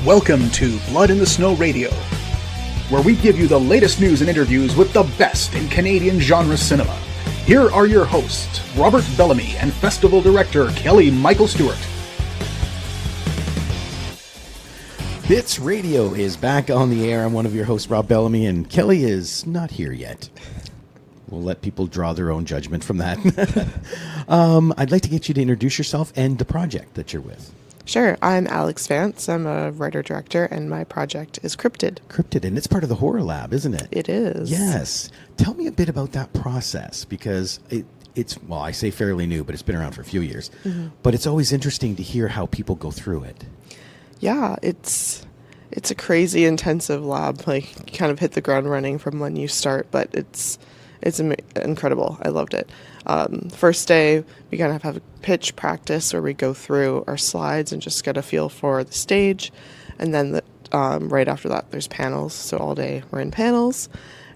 Welcome to Blood in the Snow Radio, where we give you the latest news and interviews with the best in Canadian genre cinema. Here are your hosts, Robert Bellamy and Festival Director Kelly Michael Stewart. Bits Radio is back on the air. I'm one of your hosts, Rob Bellamy, and Kelly is not here yet. We'll let people draw their own judgment from that. I'd like to get you to introduce yourself and the project that you're with. Sure. I'm Alex Vance. I'm a writer-director, and my project is Cryptid. Cryptid, and it's part of the Horror Lab, isn't it? It is. Yes. Tell me a bit about that process, because it's, well, I say fairly new, but it's been around for a few years. Mm-hmm. But it's always interesting to hear how people go through it. Yeah, it's a crazy intensive lab. Like, you kind of hit the ground running from when you start, but it's incredible. I loved it. First day, we kind of have a pitch practice where we go through our slides and just get a feel for the stage. And then right after that, there's panels. So all day we're in panels.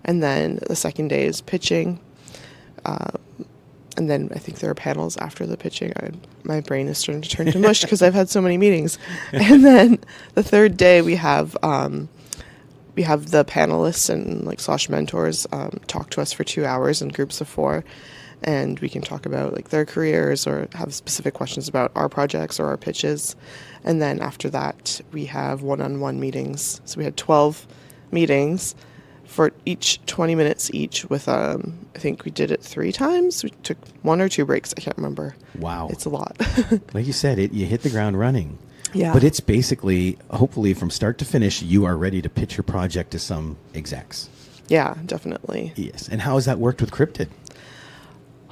And then the second day is pitching. And then I think there are panels after the pitching. My brain is starting to turn to mush because I've had so many meetings. And then the third day we have the panelists and / mentors talk to us for 2 hours in groups of 4. And we can talk about their careers or have specific questions about our projects or our pitches. And then after that, we have one-on-one meetings. So we had 12 meetings for each 20 minutes each with, I think we did it 3 times. We took 1 or 2 breaks. I can't remember. Wow. It's a lot. Like you said, you hit the ground running. Yeah. But it's basically, hopefully from start to finish, you are ready to pitch your project to some execs. Yeah, definitely. Yes. And how has that worked with Cryptid?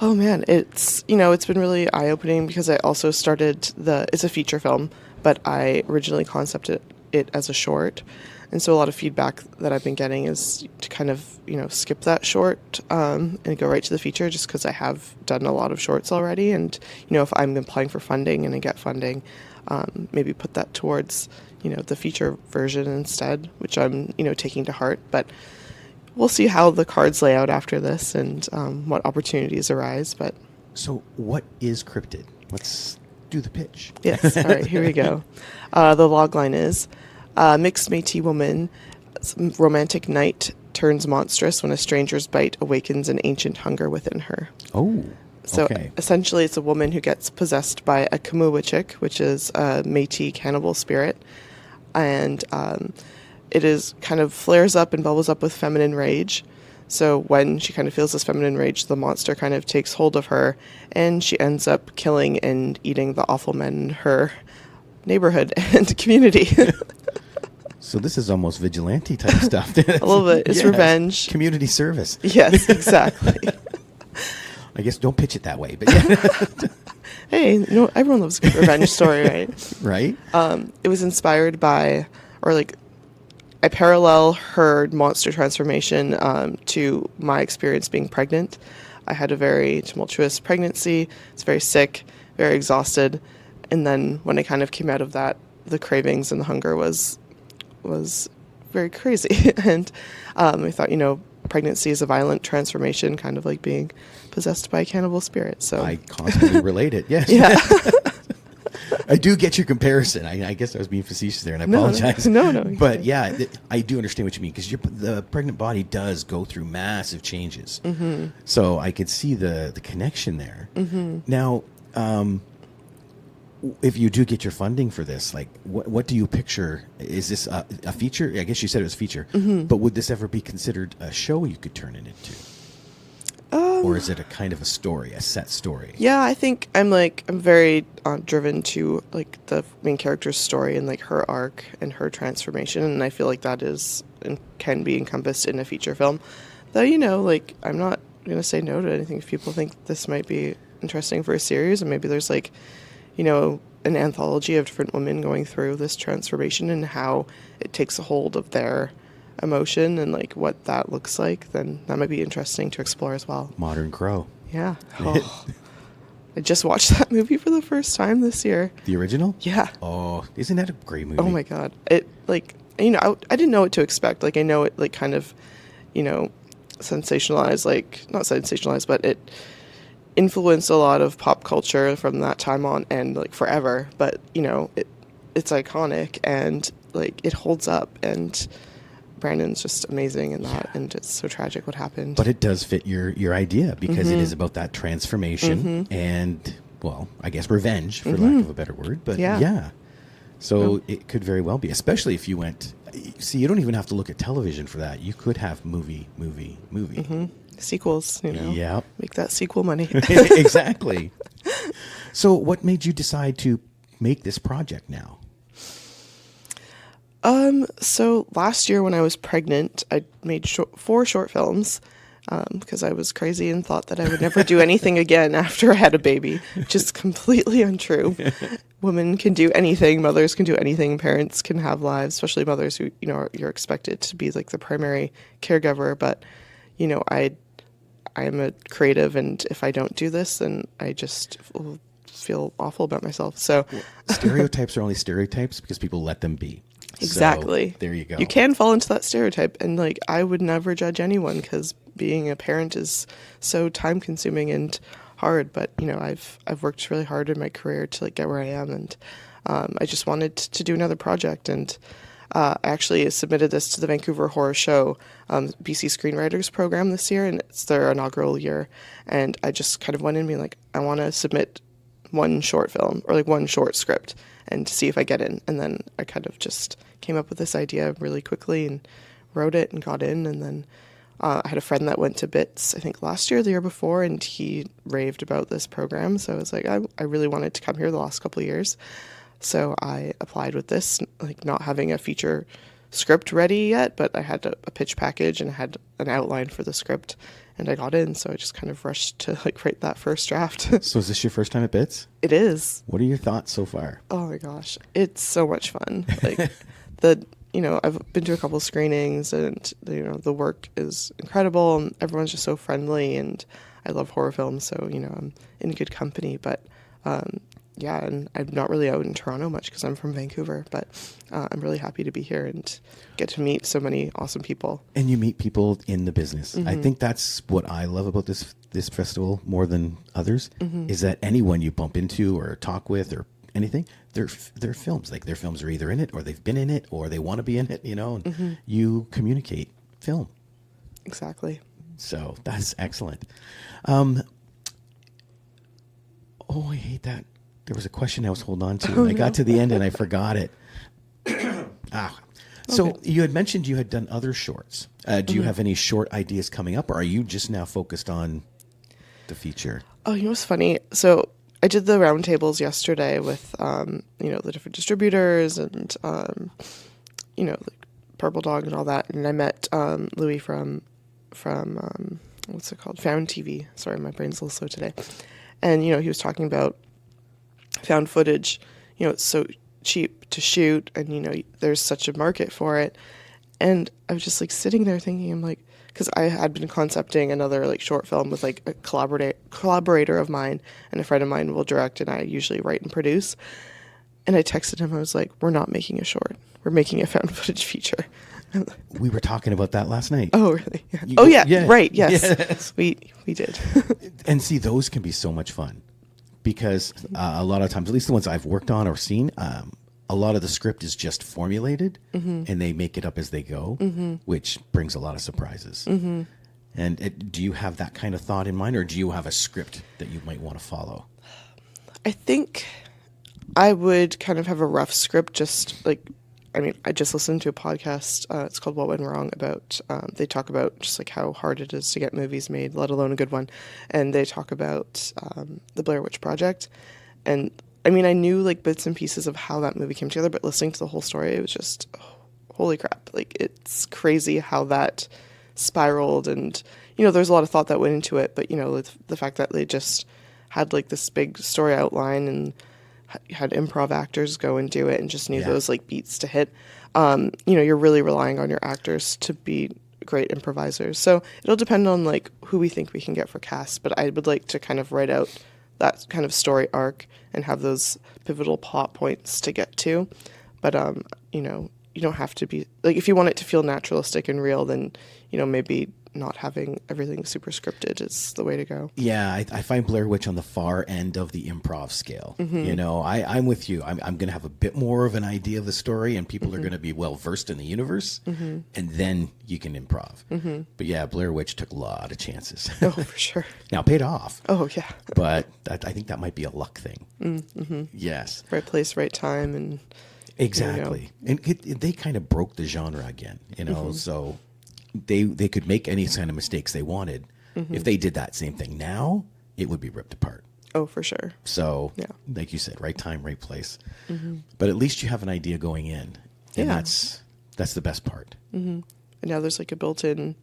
Oh man, it's been really eye-opening because I also started it's a feature film, but I originally concepted it as a short. And so a lot of feedback that I've been getting is to kind of, skip that short and go right to the feature just because I have done a lot of shorts already. And, if I'm applying for funding and I get funding, maybe put that towards, the feature version instead, which I'm, taking to heart. But we'll see how the cards lay out after this and what opportunities arise. But so what is Cryptid? Let's do the pitch. Yes. All right, here we go. The logline is, mixed Métis woman, romantic night turns monstrous when a stranger's bite awakens an ancient hunger within her. Oh, so okay. Essentially it's a woman who gets possessed by a Kamuwachik, which is a Métis cannibal spirit. And it is kind of flares up and bubbles up with feminine rage. So when she kind of feels this feminine rage, the monster kind of takes hold of her, and she ends up killing and eating the awful men in her neighborhood and community. So this is almost vigilante type stuff. A little bit. It's revenge. Community service. Yes, exactly. I guess don't pitch it that way, but yeah. Hey, everyone loves a good revenge story, right? Right. It was inspired by, I parallel her monster transformation to my experience being pregnant. I had a very tumultuous pregnancy. I was very sick, very exhausted. And then when I kind of came out of that, the cravings and the hunger was very crazy. And I thought, pregnancy is a violent transformation, kind of like being possessed by a cannibal spirit. So I constantly relate it. Yes. Yeah. I do get your comparison. I guess I was being facetious there, and I apologize. No. But yeah, I do understand what you mean, because the pregnant body does go through massive changes. Mm-hmm. So I could see the connection there. Mm-hmm. Now, if you do get your funding for this, what do you picture? Is this a feature? I guess you said it was a feature, mm-hmm. But would this ever be considered a show you could turn it into? Or is it a kind of a story, a set story? Yeah, I think I'm very driven to the main character's story and her arc and her transformation, and I feel like that is and can be encompassed in a feature film. Though I'm not gonna say no to anything if people think this might be interesting for a series, and maybe there's an anthology of different women going through this transformation and how it takes a hold of their emotion and what that looks like, then that might be interesting to explore as well. Modern Crow. Yeah. Oh. I just watched that movie for the first time this year. The original? Yeah. Oh, isn't that a great movie? Oh my God. It I didn't know what to expect. I know it kind of, sensationalized, not sensationalized, but it influenced a lot of pop culture from that time on and forever. But, it's iconic, and like it holds up, and Brandon's just amazing in that, and it's so tragic what happened. But it does fit your idea, because it is about that transformation and, well, I guess revenge, for lack of a better word. But yeah. So it could very well be, especially if you went, see, you don't even have to look at television for that. You could have movie. Sequels, Yeah. make that sequel money. Exactly. So what made you decide to make this project now? So last year when I was pregnant, I made 4 short films, because I was crazy and thought that I would never do anything again after I had a baby, which is completely untrue. Women can do anything, mothers can do anything, parents can have lives, especially mothers who, you're expected to be like the primary caregiver. But, I'm a creative, and if I don't do this, then I just feel awful about myself. So Stereotypes are only stereotypes because people let them be. Exactly. So, there you go. You can fall into that stereotype, and like I would never judge anyone, because being a parent is so time consuming and hard. But I've worked really hard in my career to like get where I am, and I just wanted to do another project. And I actually submitted this to the Vancouver Horror Show BC Screenwriters Program this year, and it's their inaugural year. And I just kind of went in being like, I want to submit one short film or like one short script and see if I get in. And then I kind of just came up with this idea really quickly and wrote it and got in. And then I had a friend that went to BITS, I think last year, the year before, and he raved about this program. So I was like, I really wanted to come here the last couple of years. So I applied with this, like not having a feature script ready yet, but I had a pitch package and I had an outline for the script, and I got in. So I just kind of rushed to like write that first draft. So is this your first time at BITS? It is. What are your thoughts so far? Oh my gosh, it's so much fun. Like I've been to a couple screenings, and the work is incredible, and everyone's just so friendly, and I love horror films, so I'm in good company. But yeah, and I'm not really out in Toronto much because I'm from Vancouver, but I'm really happy to be here and get to meet so many awesome people. And you meet people in the business. I think that's what I love about this festival more than others, is that anyone you bump into or talk with or anything, their films. Like their films are either in it, or they've been in it, or they want to be in it, and you communicate film. Exactly. So that's excellent. I hate that. There was a question I was holding on to, and I got to the end and I forgot it. So Okay. you had mentioned you had done other shorts. Do you have any short ideas coming up, or are you just now focused on the feature? Oh, what's funny? So I did the roundtables yesterday with, the different distributors and, like Purple Dog and all that. And I met Louis from what's it called? Found TV. Sorry, my brain's a little slow today. And, he was talking about found footage. It's so cheap to shoot, and, there's such a market for it. And I was just like sitting there thinking, I'm like, because I had been concepting another like short film with like a collaborator of mine, and a friend of mine will direct, and I usually write and produce. And I texted him, I was like, we're not making a short. We're making a found footage feature. We were talking about that last night. Oh, really? Yeah. Yeah. Right. Yes. Yes. We did. And see, those can be so much fun, because a lot of times, at least the ones I've worked on or seen, a lot of the script is just formulated, and they make it up as they go, which brings a lot of surprises. And do you have that kind of thought in mind, or do you have a script that you might want to follow? I think I would kind of have a rough script, just like, I just listened to a podcast, it's called What Went Wrong, about, they talk about just like how hard it is to get movies made, let alone a good one. And they talk about the Blair Witch Project. And I knew like bits and pieces of how that movie came together, but listening to the whole story, it was just, holy crap. Like, it's crazy how that spiraled. And, there's a lot of thought that went into it, but, the fact that they just had like this big story outline and had improv actors go and do it and just knew those like beats to hit. You're really relying on your actors to be great improvisers. So it'll depend on like who we think we can get for cast, but I would like to kind of write out that kind of story arc and have those pivotal plot points to get to. But, you don't have to be like, if you want it to feel naturalistic and real, then, maybe not having everything super scripted is the way to go. Yeah, I find Blair Witch on the far end of the improv scale. You know, I'm with you. I'm going to have a bit more of an idea of the story, and people are going to be well versed in the universe, and then you can improv. But yeah, Blair Witch took a lot of chances. Oh, for sure. Now, it paid off. Oh, yeah. But I think that might be a luck thing. Yes. Right place, right time, and exactly. And they kind of broke the genre again, you know, so they could make any kind of mistakes they wanted. If they did that same thing now, it would be ripped apart. Oh, for sure. So, Yeah. like you said, right time, right place. But at least you have an idea going in, and Yeah. that's the best part. And now there's like a built-in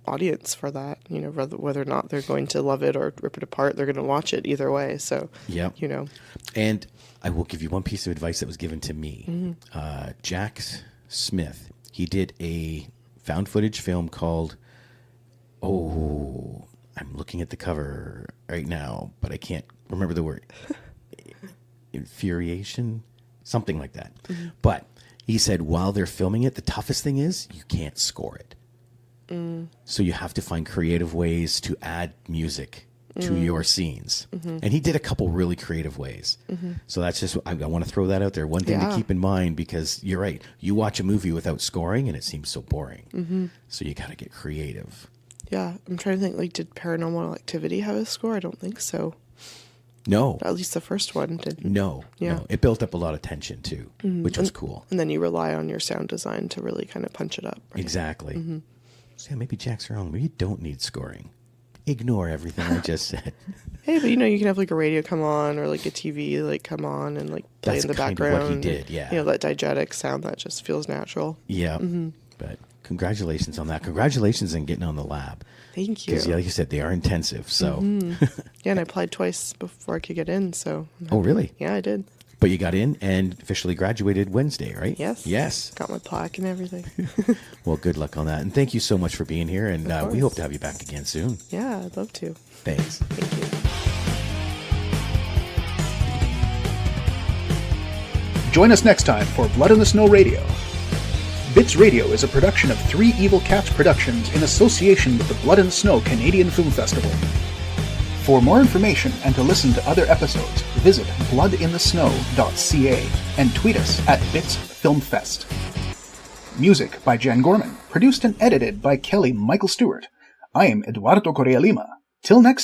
audience for that, you know, whether or not they're going to love it or rip it apart, they're going to watch it either way. So, Yep. you know. And I will give you one piece of advice that was given to me. Jack Smith, he did a found footage film called, I'm looking at the cover right now, but I can't remember the word. Infuriation? Something like that. But he said while they're filming it, the toughest thing is you can't score it. So you have to find creative ways to add music to your scenes. And he did a couple really creative ways. So that's just, I want to throw that out there. One thing to keep in mind, because you're right. You watch a movie without scoring and it seems so boring. So you got to get creative. Yeah, I'm trying to think, like, did Paranormal Activity have a score? I don't think so. No. At least the first one did. No. Yeah. No. It built up a lot of tension too, which was cool. And then you rely on your sound design to really kind of punch it up. Right? Exactly. So yeah, maybe Jack's wrong. Maybe you don't need scoring. Ignore everything I just said. Hey, but you know, you can have like a radio come on or like a TV like come on and like play That's in the kind of background. what he did, yeah. You know, that diegetic sound that just feels natural. Yeah. But congratulations on that. Congratulations on getting on the lab. Thank you. Because, like you said, they are intensive. So. Yeah, and I applied twice before I could get in. So. Oh, really? Yeah, I did. But you got in and officially graduated Wednesday, right? Yes. Yes. Got my plaque and everything. Well, good luck on that. And thank you so much for being here. And Of we course. hope to have you back again soon. Yeah, I'd love to. Thanks. Thank you. Join us next time for Blood in the Snow Radio. Bits Radio is a production of Three Evil Cats Productions in association with the Blood in the Snow Canadian Film Festival. For more information and to listen to other episodes, visit bloodinthesnow.ca and tweet us at BitsFilmFest. Music by Jan Gorman, produced and edited by Kelly Michael Stewart. I am Eduardo Correa Lima. Till next time.